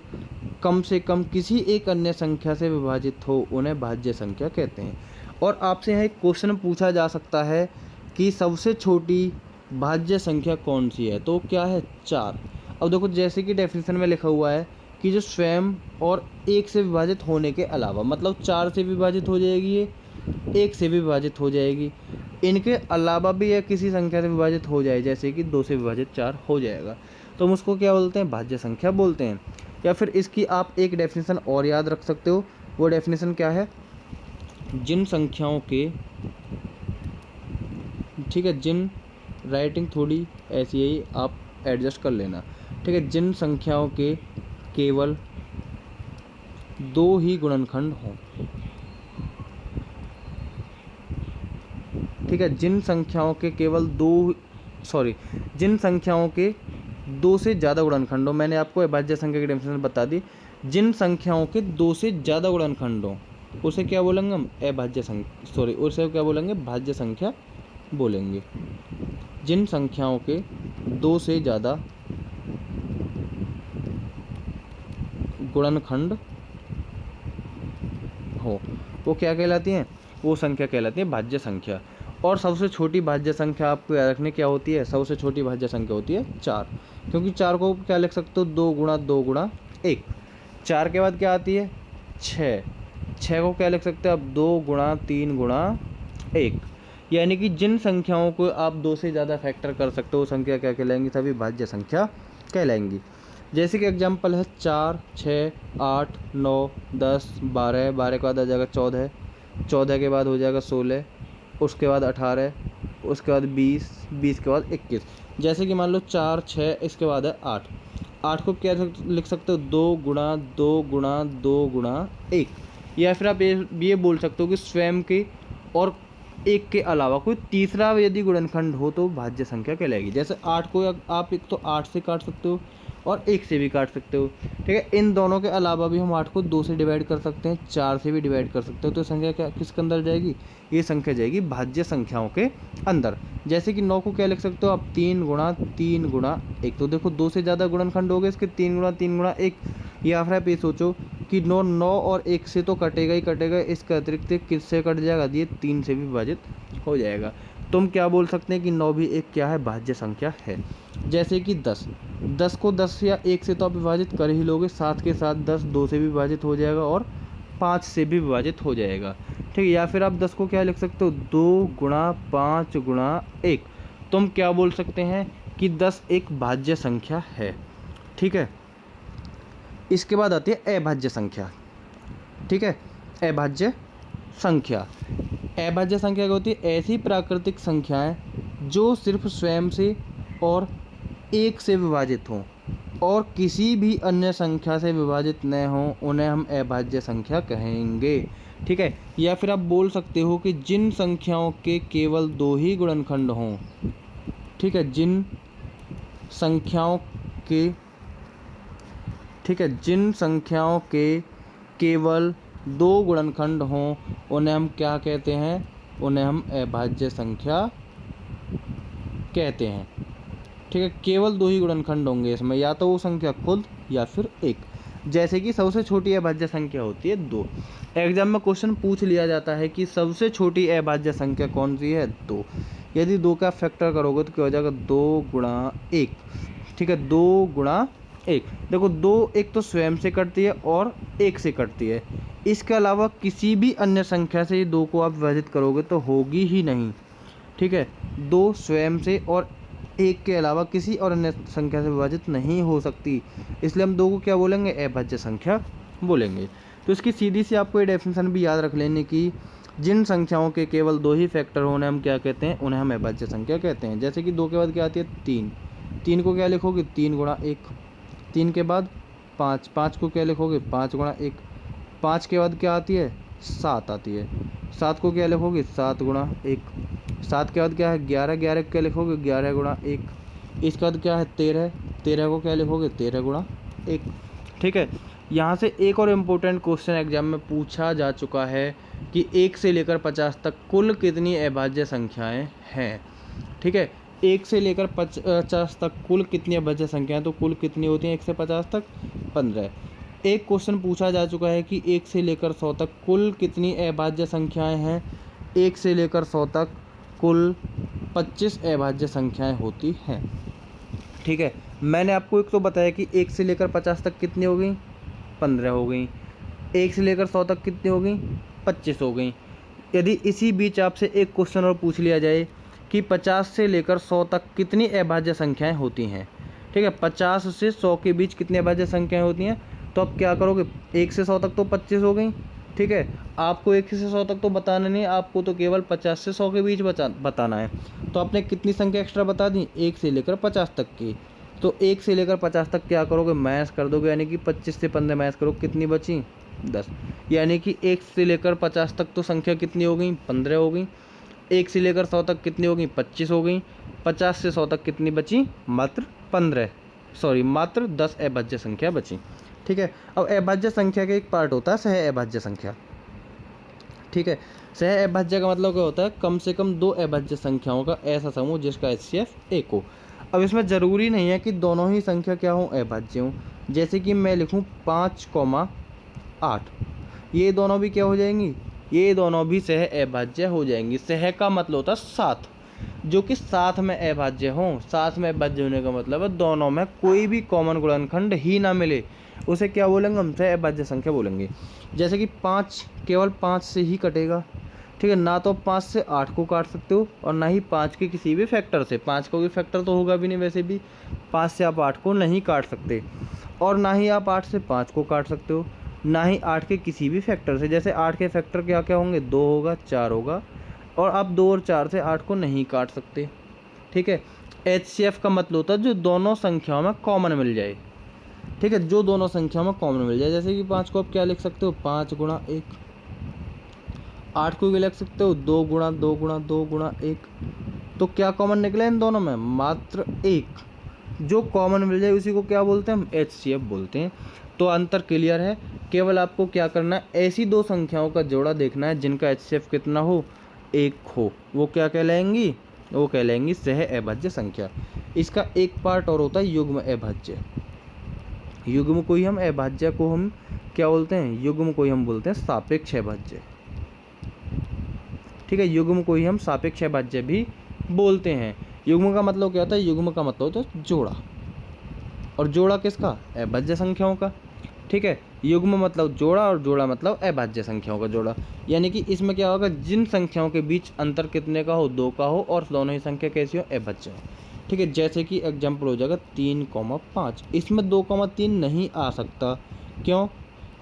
कम से कम किसी एक अन्य संख्या से विभाजित हो, उन्हें भाज्य संख्या कहते हैं। और आपसे यहाँ एक क्वेश्चन पूछा जा सकता है कि सबसे छोटी भाज्य संख्या कौन सी है, तो क्या है 4। अब देखो जैसे कि डेफिनेशन में लिखा हुआ है कि जो स्वयं और एक से विभाजित होने के अलावा, मतलब 4 से विभाजित हो जाएगी, ये 1 से भी विभाजित हो जाएगी, इनके अलावा भी यह किसी संख्या से विभाजित हो जाए, जैसे कि 2 से विभाजित 4 हो जाएगा, तो हम उसको क्या बोलते हैं, भाज्य संख्या बोलते हैं। या फिर इसकी आप एक डेफिनेशन और याद रख सकते हो, वो डेफिनेशन क्या है, जिन संख्याओं के, ठीक है, जिन, राइटिंग थोड़ी ऐसी ही आप एडजस्ट कर लेना, ठीक है, जिन संख्याओं के केवल 2 ही गुणनखंड हों, ठीक है, जिन संख्याओं के केवल जिन संख्याओं के 2 से ज़्यादा गुणनखंड हो, मैंने आपको अभाज्य संख्या की डेफिनेशन बता दी, जिन संख्याओं के 2 से ज़्यादा गुणनखंड हो उसे क्या बोलेंगे हम, अभाज्य संख्या, उसे क्या बोलेंगे, भाज्य संख्या बोलेंगे। जिन संख्याओं के 2 से ज़्यादा गुणनखंड हो वो क्या कहलाती हैं, वो संख्या कहलाती है भाज्य संख्या। और सबसे छोटी भाज्य संख्या आपको याद रखने क्या होती है, सबसे छोटी भाज्य संख्या होती है 4, क्योंकि 4 को क्या लिख सकते हो, 2 गुणा 2 गुणा 1। 4 के बाद क्या आती है 6, 6 को क्या लिख सकते हो आप, 2 गुणा 3 गुणा 1। यानी कि जिन संख्याओं को आप 2 से ज़्यादा फैक्टर कर सकते हो, संख्या क्या कहलाएंगी, सभी भाज्य संख्या कहलाएंगी। जैसे कि एग्जाम्पल है 4, 6, 8, 9, 10, 12, 12 के बाद आ जाएगा 14, 14 के बाद हो जाएगा 16, उसके बाद 18, उसके बाद 20, 20 के बाद 21। जैसे कि मान लो 4, 6, इसके बाद है 8, 8 को क्या लिख सकते हो, 2 गुणा 2 गुणा 2 गुणा 1। या फिर आप ये बोल सकते हो कि स्वयं के और 1 के अलावा कोई तीसरा यदि गुणनखंड हो तो भाज्य संख्या कहलाएगी। जैसे 8 को आप एक तो 8 से काट सकते हो और 1 से भी काट सकते हो, ठीक है। इन दोनों के अलावा भी हम 8 को 2 से डिवाइड कर सकते हैं, 4 से भी डिवाइड कर सकते हो, तो संख्या क्या किसके अंदर जाएगी, ये संख्या जाएगी भाज्य संख्याओं के अंदर। जैसे कि 9 को क्या लिख सकते हो आप, 3 गुणा 3 गुणा 1। तो देखो 2 से ज़्यादा गुणनखंड हो गए इसके, 3 गुणा 3 गुणा 1। या फिर आप ये सोचो कि 9 और 1 से तो कटेगा ही कटेगा, इसके अतिरिक्त किससे कट जाएगा, ये 3 से भी विभाजित हो जाएगा। तुम क्या बोल सकते हैं कि 9 भी एक क्या है, भाज्य संख्या है। जैसे कि 10 को 10 या 1 से तो आप विभाजित कर ही लोगे, साथ के साथ 10 2 से भी विभाजित हो जाएगा और 5 से भी विभाजित हो जाएगा, ठीक है। या फिर आप 10 को क्या लिख सकते हो, 2 गुणा 5 गुणा 1। तुम क्या बोल सकते हैं कि 10 एक भाज्य संख्या है, ठीक है। इसके बाद आती है अभाज्य संख्या, ठीक है। अभाज्य संख्या, अभाज्य संख्या क्या होती है, ऐसी प्राकृतिक संख्याएं जो सिर्फ स्वयं से और 1 से विभाजित हों और किसी भी अन्य संख्या से विभाजित न हों, उन्हें हम अभाज्य संख्या कहेंगे, ठीक है। या फिर आप बोल सकते हो कि जिन संख्याओं के केवल 2 ही गुणनखंड हों, ठीक है, जिन संख्याओं के, ठीक है, जिन संख्याओं के केवल 2 गुणनखंड हों, उन्हें हम क्या कहते हैं, उन्हें हम अभाज्य संख्या कहते हैं, ठीक है। केवल 2 ही गुणनखंड होंगे इसमें, या तो वो संख्या खुद या फिर 1। जैसे कि सबसे छोटी अभाज्य संख्या होती है 2। एग्जाम में क्वेश्चन पूछ लिया जाता है कि सबसे छोटी अभाज्य संख्या कौन सी है, 2। यदि 2 का फैक्टर करोगे तो क्या हो जाएगा, 2 गुणा 1, ठीक है, 2 गुणा 1। देखो 2 एक तो स्वयं से कटती है और 1 से कटती है, इसके अलावा किसी भी अन्य संख्या से ये 2 को आप विभाजित करोगे तो होगी ही नहीं, ठीक है। 2 स्वयं से और 1 के अलावा किसी और अन्य संख्या से विभाजित नहीं हो सकती, इसलिए हम 2 को क्या बोलेंगे, अभाज्य संख्या बोलेंगे। तो इसकी सीधी सी आपको ये डेफिनेशन भी याद रख लेने की, जिन संख्याओं के केवल 2 ही फैक्टर होने हम क्या कहते हैं, उन्हें हम अभाज्य संख्या कहते हैं। जैसे कि 2 के बाद क्या आती है 3, 3 को क्या लिखोगे, 3 गुणा 1। 3 के बाद 5, 5 को क्या लिखोगे, 5 गुणा 1। 5 के बाद क्या आती है, 7 आती है। 7 को क्या लिखोगे, 7 गुणा 1। 7 के बाद क्या है 11, 11 को क्या लिखोगे, 11 गुणा 1। इसके बाद क्या है 13, 13 को क्या लिखोगे, 13 गुणा 1, ठीक है। यहाँ से एक और इम्पोर्टेंट क्वेश्चन एग्जाम में पूछा जा चुका है कि 1 से लेकर 50 तक कुल कितनी अभाज्य संख्याएं हैं। ठीक है, 1 से लेकर 50 तक कुल कितनी अभाज्य संख्याएं, तो कुल कितनी होती हैं 1 से 50 तक? 15। एक क्वेश्चन पूछा जा चुका है कि 1 से लेकर 100 तक कुल कितनी अभाज्य संख्याएं हैं। 1 से लेकर 100 तक कुल 25 अभाज्य संख्याएं होती हैं। ठीक है, मैंने आपको एक तो बताया कि 1 से लेकर 50 तक कितनी हो गई? 15 हो गई। 1 से लेकर 100 तक कितनी हो गई? 25 हो गई। यदि इसी बीच आपसे एक क्वेश्चन और पूछ लिया जाए कि 50 से लेकर 100 तक कितनी अभाज्य संख्याएं होती हैं। ठीक है, 50 से 100 के बीच कितनी अभाज्य संख्याएं होती हैं, तो आप क्या करोगे? 1 से 100 तक तो 25 हो गई। ठीक है, आपको 1 से 100 तक तो बताना नहीं, आपको तो केवल 50 से 100 के बीच बताना है। तो आपने कितनी संख्या एक्स्ट्रा बता दी? 1 से लेकर 50 तक की। तो 1 से लेकर 50 तक क्या करोगे? माइनस कर दोगे, यानी कि 25 से 15 माइनस करो, कितनी बची? 10। यानी कि 1 से लेकर 50 तक तो संख्या कितनी हो गई? 15 हो गई। 1 से लेकर 100 तक कितनी हो गई? 25 हो गई। 50 से 100 तक कितनी बची? मात्र 10 अभाज्य संख्या बची। ठीक है, अब अभाज्य संख्या का एक पार्ट होता है सह अभाज्य संख्या। ठीक है, सह अभाज्य का मतलब क्या होता है? कम से कम 2 अभाज्य संख्याओं का ऐसा समूह जिसका HCF 1 हो। अब इसमें ज़रूरी नहीं है कि दोनों ही संख्या क्या हो? अभाज्य हो। जैसे कि मैं लिखूं 5,8, ये दोनों भी क्या हो जाएंगी? ये दोनों भी सह अभाज्य हो जाएंगी। सह का मतलब होता है साथ, जो कि साथ में अभाज्य हों। साथ में अभाज्य होने का मतलब है दोनों में कोई भी कॉमन गुणनखंड ही ना मिले, उसे क्या बोलेंगे? हम सह अभाज्य संख्या बोलेंगे। जैसे कि 5 केवल 5 से ही कटेगा। ठीक है, ना तो 5 से 8 को काट सकते हो और ना ही 5 के किसी भी फैक्टर से। 5 का कोई फैक्टर तो होगा भी नहीं, वैसे भी 5 से आप 8 को नहीं काट सकते, और ना ही आप 8 से 5 को काट सकते हो, ना ही 8 के किसी भी फैक्टर से। जैसे 8 के फैक्टर क्या क्या होंगे? 2 होगा, 4 होगा, और आप 2 और 4 से 8 को नहीं काट सकते। ठीक है, HCF का मतलब होता है जो दोनों संख्याओं में कॉमन मिल जाए। ठीक है, जो दोनों संख्याओं में कॉमन मिल जाए। जैसे कि 5 को आप क्या लिख सकते हो? 5 गुणा 1। 8 को भी लिख सकते हो 2 गुणा 2 गुणा 2 गुणा 1। तो क्या कॉमन निकला इन दोनों में? मात्र 1। जो कॉमन मिल जाए उसी को क्या बोलते हैं? हम HCF बोलते हैं। तो अंतर क्लियर है। केवल आपको क्या करना है? ऐसी 2 संख्याओं का जोड़ा देखना है जिनका HCF कितना हो? 1 हो। वो क्या कहलाएंगी? वो कहलाएंगी सह अभाज्य संख्या। इसका एक पार्ट और होता है युग्म अभाज्य। युग्म को ही हम अभाज्य को हम क्या बोलते हैं? युग्म को ही हम बोलते हैं सापेक्ष अभाज्य। ठीक है, युग्म को ही हम सापेक्ष अभाज्य भी बोलते हैं। युग्म का मतलब क्या होता है? युग्म का मतलब होता है जोड़ा, और जोड़ा किसका? अभाज्य संख्याओं का। ठीक है, युग्म मतलब जोड़ा और जोड़ा मतलब अभाज्य संख्याओं का जोड़ा। यानी कि इसमें क्या होगा? जिन संख्याओं के बीच अंतर कितने का हो? 2 का हो, और दोनों ही संख्या कैसी हो? अभाज्य हो। ठीक है, जैसे कि एग्जाम्पल हो जाएगा 3,5। इसमें 2,3 नहीं आ सकता। क्यों?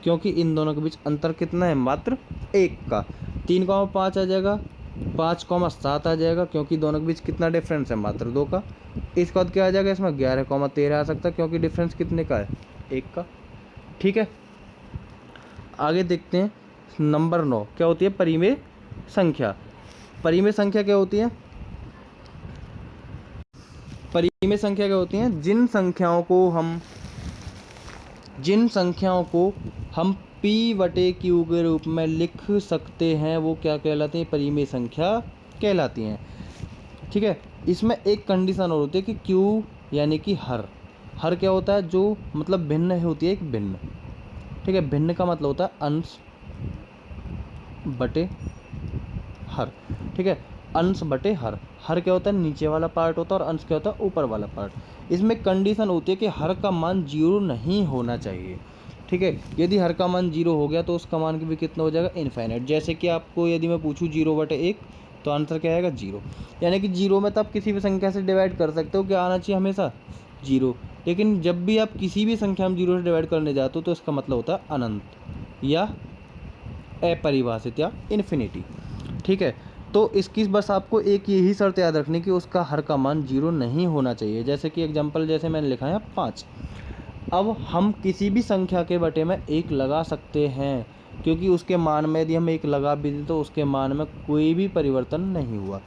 क्योंकि इन दोनों के बीच अंतर कितना है? मात्र 1 का। 3,5 आ जाएगा, 5,7 आ जाएगा, क्योंकि दोनों के बीच कितना डिफरेंस है? मात्र 2 का। इसके बाद क्या आ जाएगा? इसमें 11,13 आ सकता है, क्योंकि डिफरेंस कितने का है? 1 का। ठीक है, आगे देखते हैं नंबर 9 क्या होती है? परिमेय संख्या। परिमेय संख्या क्या होती है? परिमेय संख्या क्या होती है? जिन संख्याओं को हम P/Q के रूप में लिख सकते हैं वो क्या कहलाती हैं? परिमेय संख्या कहलाती हैं। ठीक है, इसमें एक कंडीशन और होती है कि Q यानी कि हर क्या होता है? जो मतलब भिन्न होती है, एक भिन्न। ठीक है, भिन्न का मतलब होता है अंश बटे हर। ठीक है, अंश बटे हर। हर क्या होता है? नीचे वाला पार्ट होता है, और अंश क्या होता है? ऊपर वाला पार्ट। इसमें कंडीशन होती है कि हर का मान 0 नहीं होना चाहिए। ठीक है, यदि हर का मान 0 हो गया तो उसका मान भी कितना हो जाएगा? इनफाइनाइट। जैसे कि आपको यदि मैं पूछूं 0/1, तो आंसर क्या आएगा? 0। यानी कि 0 में तो आप किसी भी संख्या से डिवाइड कर सकते हो, क्या आना चाहिए? हमेशा 0। लेकिन जब भी आप किसी भी संख्या में 0 से डिवाइड करने जाते हो तो इसका मतलब होता है अनंत या अपरिभाषित या इन्फिनिटी। ठीक है, तो इसकी बस आपको एक यही शर्त याद रखनी कि उसका हर का मान 0 नहीं होना चाहिए। जैसे कि एग्जांपल जैसे मैंने लिखा है 5। अब हम किसी भी संख्या के बटे में 1 लगा सकते हैं, क्योंकि उसके मान में यदि हम 1 लगा भी दें तो उसके मान में कोई भी परिवर्तन नहीं हुआ।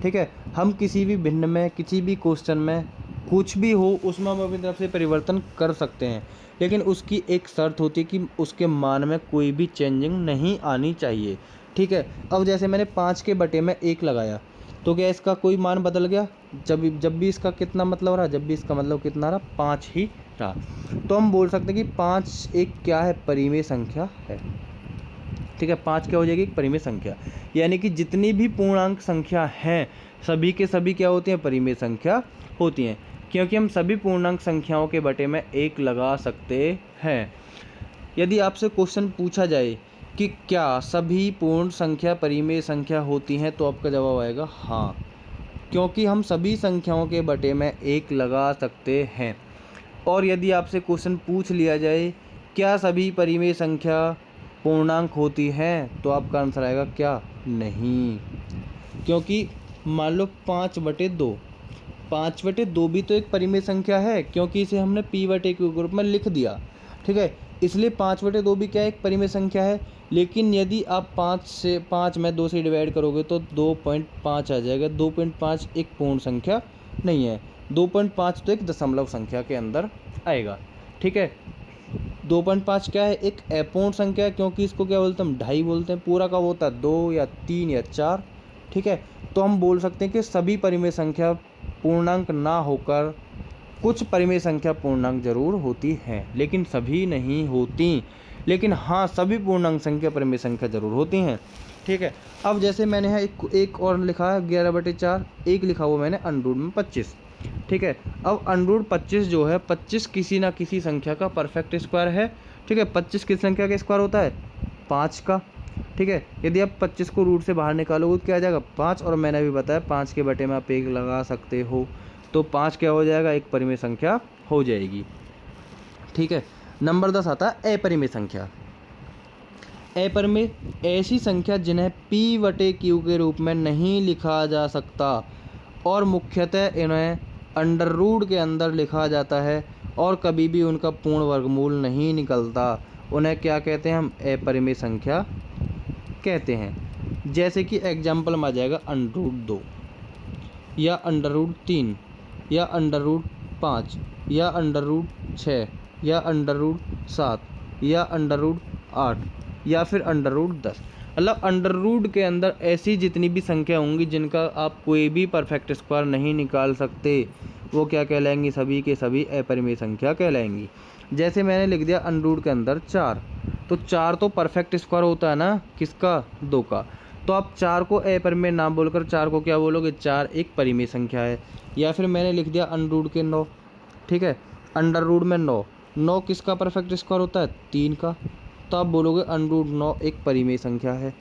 ठीक है, हम किसी भी भिन्न में, किसी भी क्वेश्चन में कुछ भी हो उसमें हम अपनी तरफ से परिवर्तन कर सकते हैं। लेकिन उसकी एक शर्त होती है कि उसके मान में कोई भी चेंजिंग नहीं आनी चाहिए। ठीक है, अब जैसे मैंने 5 के बटे में 1 लगाया तो क्या इसका कोई मान बदल गया? जब भी इसका कितना मतलब रहा, जब भी इसका मतलब कितना रहा, 5 ही रहा। तो हम बोल सकते हैं कि 5 एक क्या है, परिमेय संख्या है। ठीक है, 5 क्या हो जाएगी, एक परिमेय संख्या। यानी कि जितनी भी पूर्णांक संख्या हैं सभी के सभी क्या होती हैं, परिमेय संख्या होती हैं, क्योंकि हम सभी पूर्णांक संख्याओं के बटे में 1 लगा सकते हैं। यदि आपसे क्वेश्चन पूछा जाए कि क्या सभी पूर्ण संख्या परिमेय संख्या होती हैं, तो आपका जवाब आएगा हाँ, क्योंकि हम सभी संख्याओं के बटे में 1 लगा सकते हैं। और यदि आपसे क्वेश्चन पूछ लिया जाए क्या सभी परिमेय संख्या पूर्णांक होती हैं, तो आपका आंसर आएगा क्या, नहीं, क्योंकि मान लो 5/2, 5/2 भी तो एक परिमेय संख्या है, क्योंकि इसे हमने p/q के रूप में लिख दिया। ठीक है, इसलिए 5/2 भी क्या है, एक परिमेय संख्या है। लेकिन यदि आप 5 में 2 से डिवाइड करोगे तो 2.5 आ जाएगा। 2.5 एक पूर्ण संख्या नहीं है, 2.5 तो एक दशमलव संख्या के अंदर आएगा। ठीक है, 2.5 क्या है, एक अपूर्ण संख्या है, क्योंकि इसको क्या बोलते हैं, हम ढाई बोलते हैं। पूरा का वो होता है 2 या 3 या 4। ठीक है, तो हम बोल सकते हैं कि सभी परिमेय संख्या पूर्णांक ना होकर कुछ परिमेय संख्या पूर्णांक जरूर होती हैं, लेकिन सभी नहीं होती। लेकिन हाँ, सभी पूर्णांक संख्या परिमेय संख्या जरूर होती हैं। ठीक है, अब जैसे मैंने यहाँ एक और लिखा है 11/4, एक लिखा हुआ मैंने अंडरूट में 25। ठीक है, अब अंडरूट 25 जो है, 25 किसी ना किसी संख्या का परफेक्ट स्क्वायर है। ठीक है, 25 किस संख्या का स्क्वायर होता है, 5 का। ठीक है, यदि आप 25 को रूट से बाहर निकालोगे तो क्या आ जाएगा, 5। और मैंने अभी बताया 5 के बटे में आप 1 लगा सकते हो, तो 5 क्या हो जाएगा, एक परिमेय संख्या हो जाएगी। ठीक है, नंबर 10 आता है अपरिमेय संख्या। अपरिमेय ऐसी संख्या जिन्हें p/q के रूप में नहीं लिखा जा सकता और मुख्यतः इन्हें अंडर रूट के अंदर लिखा जाता है और कभी भी उनका पूर्ण वर्गमूल नहीं निकलता, उन्हें क्या कहते हैं, हम अपरिमेय संख्या कहते हैं। जैसे कि एग्जाम्पल में आ जाएगा √2 या √3 या √5 या √6 या √7 या √8 या फिर √10। मतलब अंडर रूट के अंदर ऐसी जितनी भी संख्या होंगी जिनका आप कोई भी परफेक्ट स्क्वायर नहीं निकाल सकते, वो क्या कहलाएंगी, सभी के सभी अपरिमेय संख्या कहलाएंगी। जैसे मैंने लिख दिया अंडरूट के अंदर 4, तो 4 तो परफेक्ट स्क्वायर होता है ना, किसका, 2 का। तो आप 4 को अपरिमेय ना बोलकर 4 को क्या बोलोगे, 4 एक परिमेय संख्या है। या फिर मैंने लिख दिया अंडरूट के 9। ठीक है, अंडर रूट में 9, 9 किसका परफेक्ट स्क्वायर होता है, 3 का, तो आप बोलोगे √9 एक परिमेय संख्या है।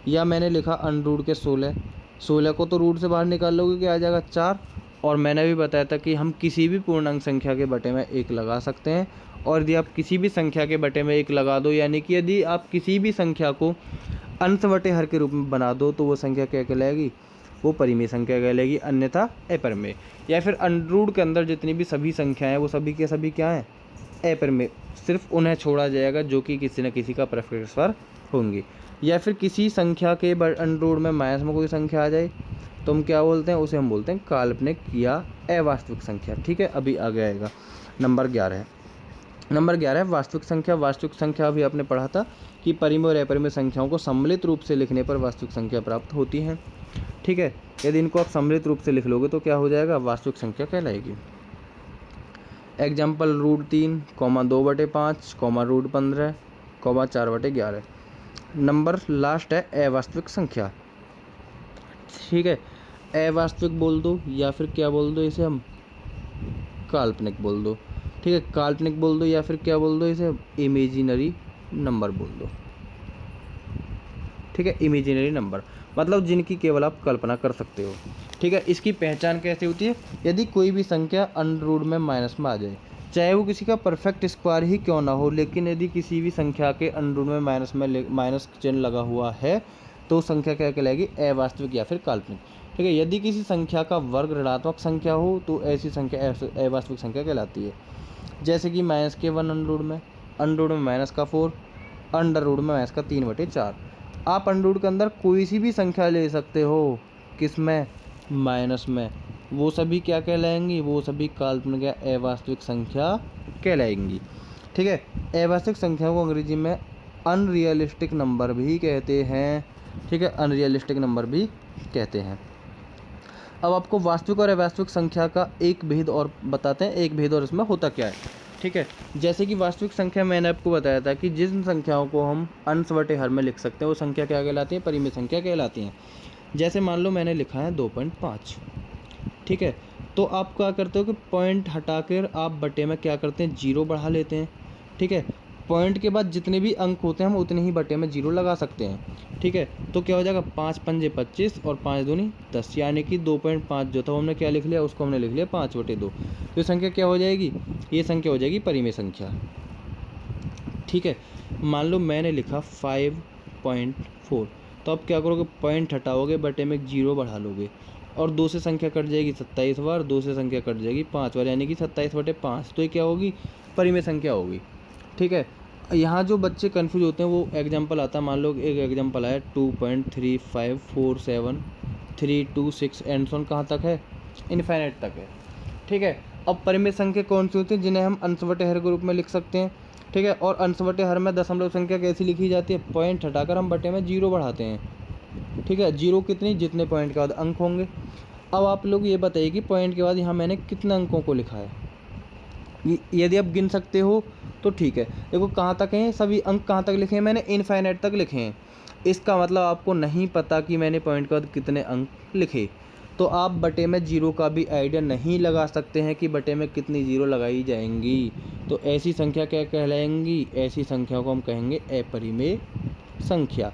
या मैंने लिखा √के 16, 16 को तो रूट से बाहर निकाल लोगे क्या आ जाएगा, 4। और मैंने भी बताया था कि हम किसी भी पूर्णांक संख्या के बटे में 1 लगा सकते हैं। और यदि आप किसी भी संख्या के बटे में 1 लगा दो, यानी कि यदि आप किसी भी संख्या को अंश बटे हर के रूप में बना दो, तो वो संख्या क्या कहलाएगी, वो परिमेय संख्या कहलाएगी, अन्यथा अपरिमेय। या फिर √के अंदर जितनी भी सभी संख्याएं हैं वो सभी के सभी क्या हैं, अपरिमेय। सिर्फ उन्हें छोड़ा जाएगा जो कि किसी न किसी का परफेक्ट स्क्वायर होंगे। या फिर किसी संख्या के √में माइनस में कोई संख्या आ जाए तो हम क्या बोलते हैं, उसे हम बोलते हैं काल्पनिक या अवास्तविक संख्या। ठीक है, अभी आगे आएगा नंबर 11 है। नंबर 11 है वास्तविक संख्या। वास्तविक संख्या अभी आपने पढ़ा था कि परिमेय और अपरिमेय संख्याओं को सम्मिलित रूप से लिखने पर वास्तविक संख्या प्राप्त होती हैं। ठीक है, यदि इनको आप सम्मिलित रूप से लिख लोगे तो क्या हो जाएगा, वास्तविक संख्या कहलाएगी। एग्जाम्पल √3, 2/5, √15, 4/11। नंबर लास्ट है अवास्तविक संख्या। ठीक है, अवास्तविक बोल दो या फिर क्या बोल दो, इसे हम काल्पनिक बोल दो। ठीक है, काल्पनिक बोल दो या फिर क्या बोल दो, इसे इमेजिनरी नंबर बोल दो। ठीक है, इमेजिनरी नंबर मतलब जिनकी केवल आप कल्पना कर सकते हो। ठीक है, इसकी पहचान कैसे होती है, यदि कोई भी संख्या √में माइनस में आ जाए, चाहे वो किसी का परफेक्ट स्क्वायर ही क्यों ना हो, लेकिन यदि किसी भी संख्या के √में माइनस चिन्ह लगा हुआ है तो संख्या क्या कहलाएगी, अवास्तविक या फिर काल्पनिक। ठीक है, यदि किसी संख्या का वर्ग ऋणात्मक संख्या हो तो ऐसी संख्या अवास्तविक संख्या कहलाती है। जैसे कि -1 √में -4, √में -3/4। आप √के अंदर कोई सी भी संख्या ले सकते हो, किस में, माइनस में, वो सभी क्या कहलाएंगी, वो सभी काल्पनिक या अवास्तविक संख्या कहलाएंगी। ठीक है। अवास्तविक संख्याओं को अंग्रेजी में अनरियलिस्टिक नंबर भी कहते हैं। ठीक है, अनरियलिस्टिक नंबर भी कहते हैं। अब आपको वास्तविक और अवास्तविक संख्या का एक भेद और बताते हैं, एक भेद और इसमें होता क्या है। ठीक है, जैसे कि वास्तविक संख्या मैंने आपको बताया था कि जिन संख्याओं को हम अंश बटे हर में लिख सकते हैं वो संख्या क्या कहलाती है, परिमेय संख्या कहलाती हैं। जैसे मान लो मैंने लिखा है 2.5। ठीक है, तो आप क्या करते हो कि पॉइंट हटाकर आप बटे में क्या करते हैं, जीरो बढ़ा लेते हैं। ठीक है, पॉइंट के बाद जितने भी अंक होते हैं हम उतने ही बटे में जीरो लगा सकते हैं। ठीक है, तो क्या हो जाएगा, 5 पंजे 25 और 5 दूनी 10, यानी कि 2.5 जो था वो हमने क्या लिख लिया, उसको हमने लिख लिया 5/2। तो ये संख्या क्या हो जाएगी, ये संख्या हो जाएगी परिमेय संख्या। ठीक है, मान लो मैंने लिखा 5.4, तो आप क्या करोगे, पॉइंट हटाओगे, बटे में जीरो बढ़ा लोगे और 2 से संख्या कट जाएगी 27 बार, 2 से संख्या कट जाएगी 5 बार, यानी कि 27/5। तो ये क्या होगी, परिमेय संख्या होगी। ठीक है, यहाँ जो बच्चे कन्फ्यूज होते हैं वो एग्जाम्पल आता है, मान लो एक एग्जाम्पल आया 2.3547326 एंड सोन कहाँ तक है, इनफाइनाइट तक है। ठीक है, अब परिमेय संख्या कौन सी होती है, जिन्हें हम अंश बटे हर के रूप में लिख सकते हैं। ठीक है, और अंश बटे हर में दशमलव संख्या कैसी लिखी जाती है, पॉइंट हटाकर हम बटे में जीरो बढ़ाते हैं। ठीक है, जीरो कितनी, जितने पॉइंट के बाद अंक होंगे। अब आप लोग ये बताइए कि पॉइंट के बाद यहाँ मैंने कितने अंकों को लिखा है, यदि आप गिन सकते हो तो ठीक है। देखो कहाँ तक हैं सभी अंक, कहाँ तक लिखे हैं मैंने, इनफाइनाइट तक लिखे हैं। इसका मतलब आपको नहीं पता कि मैंने पॉइंट के बाद कितने अंक लिखे, तो आप बटे में जीरो का भी आइडिया नहीं लगा सकते हैं कि बटे में कितनी जीरो लगाई जाएंगी। तो ऐसी संख्या क्या कहलाएंगी, ऐसी संख्याओं को हम कहेंगे अपरिमेय संख्या।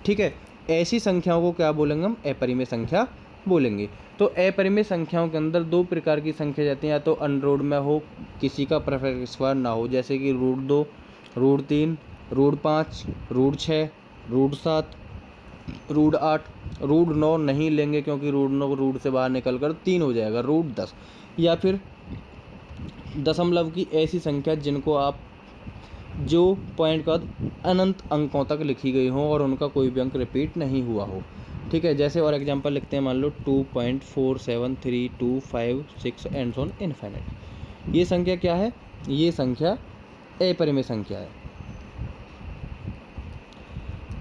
ठीक है, ऐसी संख्याओं को क्या बोलेंगे हम, अपरिमेय संख्या बोलेंगे। तो अपरिमेय संख्याओं के अंदर दो प्रकार की संख्या जाती हैं, या तो अनरूट में हो, किसी का परफेक्ट स्क्वायर ना हो, जैसे कि √2, √3, √5, √6, √7, √8, √9 नहीं लेंगे क्योंकि √9 रूट से बाहर निकल कर 3 हो जाएगा, √10, या फिर दशमलव की ऐसी संख्या जिनको आप जो पॉइंट का अनंत अंकों तक लिखी गई हो और उनका कोई भी अंक रिपीट नहीं हुआ हो। ठीक है, जैसे और एग्जांपल लिखते हैं, मान लो 2.47325 एंड सो ऑन इनफाइनाइट। ये संख्या क्या है, ये संख्या अपरिमेय संख्या है।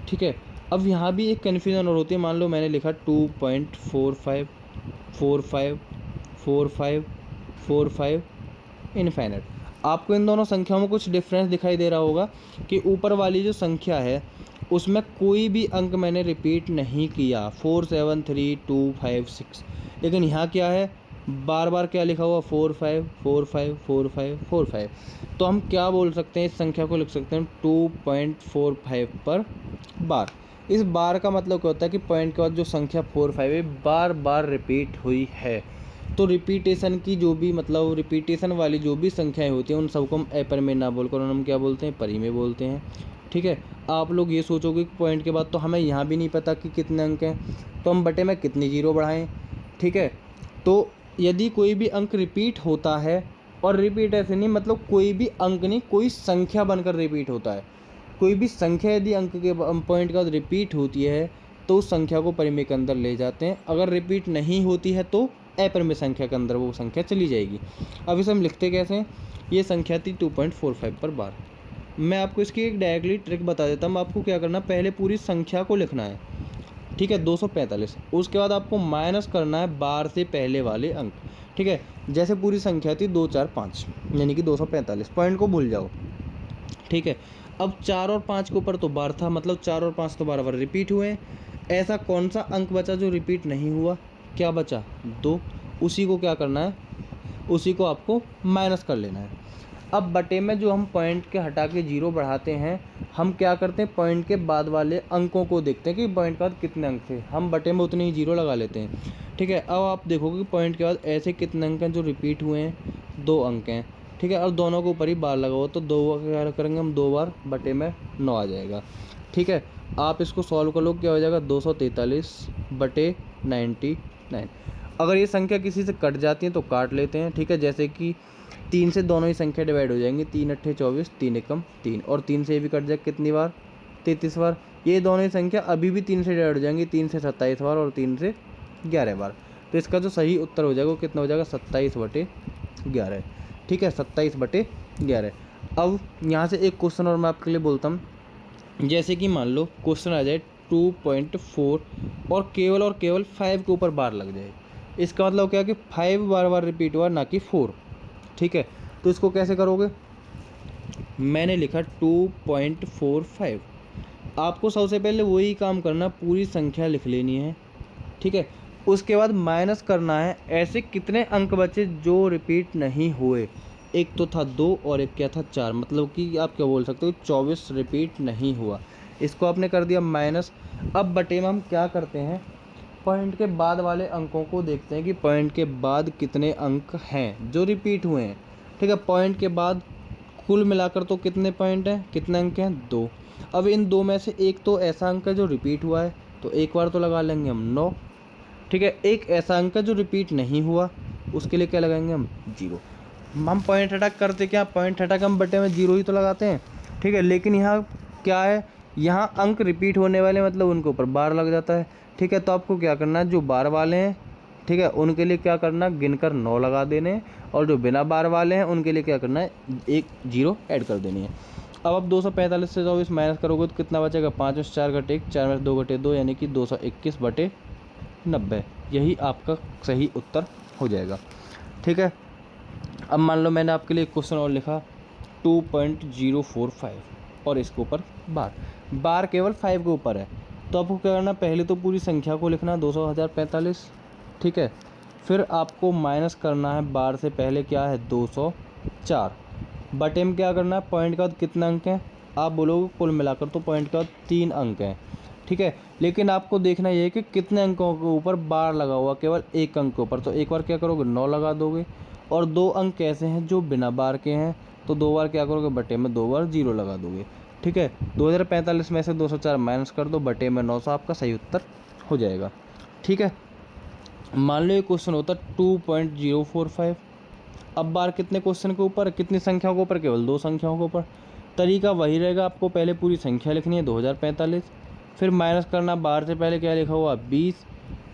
ठीक है, अब यहाँ भी एक कन्फ्यूजन और होती है, मान लो मैंने लिखा 2.45454545 इनफाइनाइट। आपको इन दोनों संख्याओं में कुछ डिफरेंस दिखाई दे रहा होगा कि ऊपर वाली जो संख्या है उसमें कोई भी अंक मैंने रिपीट नहीं किया, 473256, लेकिन यहाँ क्या है, बार बार क्या लिखा हुआ, 45454545। तो हम क्या बोल सकते हैं, इस संख्या को लिख सकते हैं 2.45 पर बार। इस बार का मतलब क्या होता है कि पॉइंट के बाद जो संख्या 45 बार बार रिपीट हुई है। तो रिपीटेशन की जो भी मतलब रिपीटेशन वाली जो भी संख्याएं होती हैं उन सबको हम अपरिमेय ना बोलकर हम क्या बोलते हैं, परिमेय बोलते हैं। ठीक है, आप लोग ये सोचोगे कि पॉइंट के बाद तो हमें यहाँ भी नहीं पता कि कितने अंक हैं, तो हम बटे में कितनी जीरो बढ़ाएं। ठीक है, तो यदि कोई भी अंक रिपीट होता है, और रिपीट ऐसे नहीं मतलब कोई भी अंक नहीं, कोई संख्या बनकर रिपीट होता है, कोई भी संख्या यदि अंक के पॉइंट के बाद रिपीट होती है तो उस संख्या को परिमेय के अंदर ले जाते हैं। अगर रिपीट नहीं होती है तो अपरिमेय संख्या के अंदर वो संख्या चली जाएगी। अब इसे हम लिखते कैसे हैं, ये संख्या थी 2.45 पर बार। मैं आपको इसकी एक डायरेक्टली ट्रिक बता देता हूँ। आपको क्या करना है, पहले पूरी संख्या को लिखना है। ठीक है, 245, उसके बाद आपको माइनस करना है बार से पहले वाले अंक। ठीक है, जैसे पूरी संख्या थी 2 4 5 यानी कि 245, पॉइंट को भूल जाओ। ठीक है, अब 4 और 5 के ऊपर तो बार था, मतलब 4 और 5 तो बार बार रिपीट हुए। ऐसा कौन सा अंक बचा जो रिपीट नहीं हुआ, क्या बचा, 2। उसी को क्या करना है, उसी को आपको माइनस कर लेना है। अब बटे में जो हम पॉइंट के हटा के जीरो बढ़ाते हैं, हम क्या करते हैं, पॉइंट के बाद वाले अंकों को देखते हैं कि पॉइंट के बाद कितने अंक थे, हम बटे में उतने ही जीरो लगा लेते हैं। ठीक है, अब आप देखोगे कि पॉइंट के बाद ऐसे कितने अंक हैं जो रिपीट हुए हैं, 2 अंक हैं। ठीक है, और दोनों के ऊपर ही बार लगा हो तो 2 क्या करेंगे हम, 2 बार बटे में 9 आ जाएगा। ठीक है, आप इसको सॉल्व कर लो, क्या हो जाएगा, 243/99। अगर ये संख्या किसी से कट जाती है तो काट लेते हैं। ठीक है, जैसे कि 3 से दोनों ही संख्या डिवाइड हो जाएंगी, 3 8 24, 3 1 3, और 3 से भी कट जाए कितनी बार, 33 बार। ये दोनों ही संख्या अभी भी 3 से डिवाइड हो जाएंगी, 3 से 27 बार और 3 से 11 बार। तो इसका जो सही उत्तर हो जाएगा वो कितना हो जाएगा, 27/11। ठीक है, 27/11। अब यहाँ से एक क्वेश्चन और मैं आपके लिए बोलता हूँ, जैसे कि मान लो क्वेश्चन आ जाए 2.4 और केवल 5 के ऊपर बार लग जाए। इसका मतलब क्या है कि 5 बार बार रिपीट हुआ, ना कि 4। ठीक है, तो इसको कैसे करोगे? मैंने लिखा 2.45। आपको सबसे पहले वही काम करना, पूरी संख्या लिख लेनी है। ठीक है, उसके बाद माइनस करना है ऐसे कितने अंक बचे जो रिपीट नहीं हुए। एक तो था 2 और एक क्या था 4, मतलब कि आप क्या बोल सकते हो 24 रिपीट नहीं हुआ। इसको आपने कर दिया माइनस। अब बटे में हम क्या करते हैं, पॉइंट के बाद वाले अंकों को देखते हैं कि पॉइंट के बाद कितने अंक हैं जो रिपीट हुए हैं। ठीक है, पॉइंट के बाद कुल मिलाकर तो कितने पॉइंट हैं, कितने अंक हैं, 2। अब इन 2 में से एक तो ऐसा अंक है जो रिपीट हुआ है, तो एक बार तो लगा लेंगे हम 9। ठीक है, एक ऐसा अंक है जो रिपीट नहीं हुआ, उसके लिए क्या लगाएंगे हम 0। हम पॉइंट अटैक करते क्या, पॉइंट अटैक हम बटे में 0 ही तो लगाते हैं। ठीक है, लेकिन यहाँ क्या है, यहाँ अंक रिपीट होने वाले मतलब उनके ऊपर बार लग जाता है। ठीक है, तो आपको क्या करना है, जो बार वाले हैं, ठीक है, उनके लिए क्या करना है, गिनकर 9 लगा देने हैं, और जो बिना बार वाले हैं उनके लिए क्या करना है, एक 0 ऐड कर देनी है। अब आप 245 से 24 माइनस करोगे तो कितना बचेगा, 5 में 4 घटे 1, 4 में 2 घटे 2, यानी कि 221/90। यही आपका सही उत्तर हो जाएगा। ठीक है, अब मान लो मैंने आपके लिए क्वेश्चन और लिखा 2.045 और इसके ऊपर बार केवल 5 के ऊपर है, तो आपको क्या करना, पहले तो पूरी संख्या को लिखना 200,045। ठीक है, फिर आपको माइनस करना है बार से पहले क्या है 204, बटे में क्या करना है, पॉइंट के बाद कितने अंक हैं, आप बोलोगे कुल मिलाकर तो पॉइंट के बाद 3 अंक हैं। ठीक है, लेकिन आपको देखना ये है कि कितने अंकों के ऊपर बार लगा हुआ, केवल एक अंक के ऊपर, तो एक बार क्या करोगे 9 लगा दोगे, और 2 अंक कैसे हैं जो बिना बार के हैं, तो 2 बार क्या करोगे, बटे में 2 बार 0 लगा दोगे। ठीक है, 2045 में से 204 माइनस कर दो, बटे में 900 आपका सही उत्तर हो जाएगा। ठीक है, मान लो ये क्वेश्चन होता 2.045। अब बार कितने क्वेश्चन के ऊपर, कितनी संख्याओं के ऊपर, केवल 2 संख्याओं के ऊपर। तरीका वही रहेगा, आपको पहले पूरी संख्या लिखनी है 2045, फिर माइनस करना बार से पहले क्या लिखा हुआ 20,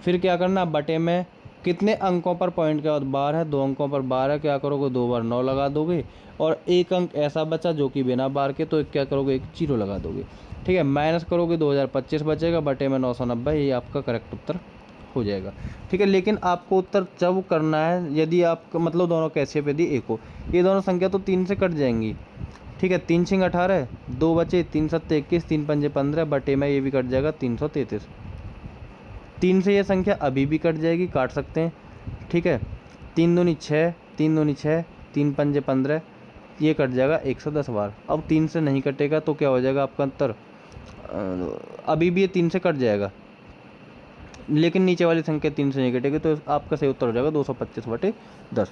फिर क्या करना बटे में कितने अंकों पर पॉइंट के बाद बार है, 2 अंकों पर बार है, क्या करोगे 2 बार 9 लगा दोगे, और एक अंक ऐसा बचा जो कि बिना बार के, तो क्या करोगे, एक 0 लगा दोगे। ठीक है, माइनस करोगे 2025 बचेगा, बटे में 990, ये आपका करेक्ट उत्तर हो जाएगा। ठीक है, लेकिन आपको उत्तर जब करना है यदि आप मतलब दोनों कैसे पे दी एक हो, ये दोनों संख्या तो 3 से कट जाएंगी। ठीक है, 3 6 18, 2 बचे, 3 7 21, 3 5 15, बटे में ये भी कट जाएगा 333। 3 से ये संख्या अभी भी कट जाएगी, काट सकते हैं। ठीक है, 3 दूनी 6, 3 दूनी 6, 3 5 15, ये कट जाएगा 110 बार। अब 3 से नहीं कटेगा तो क्या हो जाएगा आपका उत्तर, अभी भी ये 3 से कट जाएगा, लेकिन नीचे वाली संख्या 3 से नहीं कटेगी, तो आपका सही उत्तर हो जाएगा 225/10।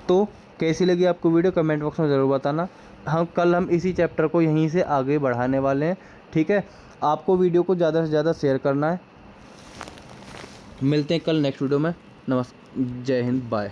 तो कैसी लगी आपको वीडियो, कमेंट बॉक्स में ज़रूर बताना। हम इसी चैप्टर को यहीं से आगे बढ़ाने वाले हैं। ठीक है, आपको वीडियो को ज़्यादा से ज़्यादा शेयर करना है। मिलते हैं कल नेक्स्ट वीडियो में। नमस्कार, जय हिंद, बाय।